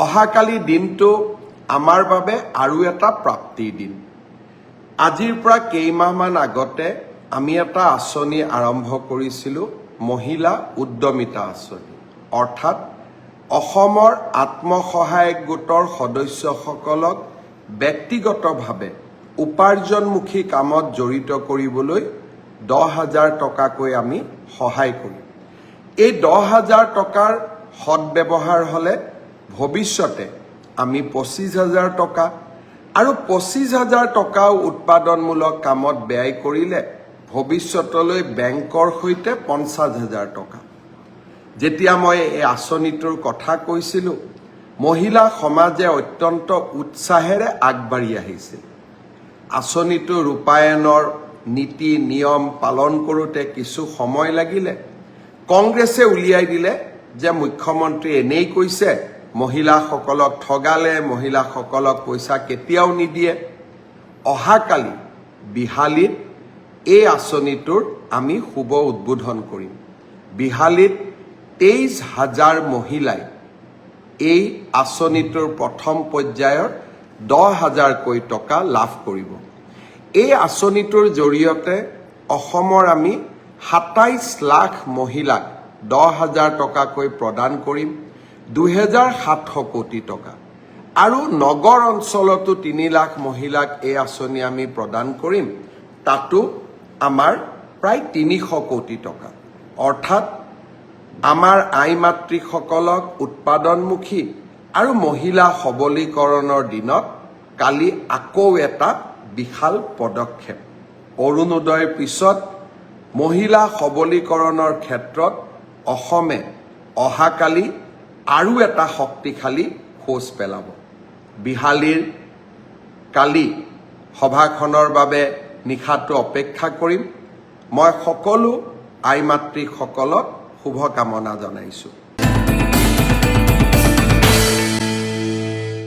অহাকালি দিনটো আমাৰ বাবে আৰু এটা প্ৰাপ্তিৰ দিন। আজিৰ পৰা কেইমাহমান আগতে আমি এটা আঁচনি আৰম্ভ কৰিছিলোঁ, মহিলা উদ্যমিতা আঁচনি। অৰ্থাৎ অসমৰ আত্মসহায়ক গোটৰ সদস্যসকলক ব্যক্তিগতভাৱে উপাৰ্জনমুখী কামত জড়িত কৰিবলৈ 10,000 টকাকৈ আমি সহায় কৰিম। এই 10,000 টকাৰ সদব্যৱহাৰ হ'লে ভৱিষ্যতে আমি 25,000 টকা আৰু 25,000 টকাও উৎপাদনমূলক কামত ব্যয় কৰিলে ভৱিষ্যতলৈ বেংকৰ সৈতে 50,000 টকা। যেতিয়া মই এই আঁচনিটোৰ কথা কৈছিলোঁ, মহিলা সমাজে অত্যন্ত উৎসাহেৰে আগবাঢ়ি আহিছিল। আঁচনিটো ৰূপায়ণৰ নীতি নিয়ম পালন কৰোঁতে কিছু সময় লাগিলে। কংগ্ৰেছে উলিয়াই দিলে যে মুখ্যমন্ত্ৰী এনেই কৈছে, মহিলাসকলক ঠগালে, মহিলাসকলক পইচা কেতিয়াও নিদিয়ে। অহাকালি বিহালীত এই আঁচনিটোৰ আমি শুভ উদ্বোধন কৰিম। বিহালীত 23,000 মহিলাই এই আঁচনিটোৰ প্ৰথম পৰ্যায়ৰ 10,000কৈ টকা লাভ কৰিব। এই আঁচনিটোৰ জৰিয়তে অসমৰ আমি 27 লাখ মহিলাক 10,000 টকাকৈ প্ৰদান কৰিম, 2,700 কোটি টকা। আৰু নগৰ অঞ্চলতো 3 লাখ মহিলাক এই আঁচনি আমি প্ৰদান কৰিম, তাতো আমাৰ প্ৰায় 300 কোটি টকা। অৰ্থাৎ আমাৰ আই মাতৃসকলক উৎপাদনমুখী আৰু মহিলা সবলীকৰণৰ দিনত কালি আকৌ এটা বিশাল পদক্ষেপ। অৰুণোদয়ৰ পিছত মহিলা সবলীকৰণৰ ক্ষেত্ৰত অসমে অহাকালি আৰু এটা শক্তিশালী খোজ পেলাব। বিহালীৰ কালি সভাখনৰ বাবে নিশাটো অপেক্ষা কৰিম। মই সকলো আই মাতৃসকলক শুভকামনা জনাইছোঁ।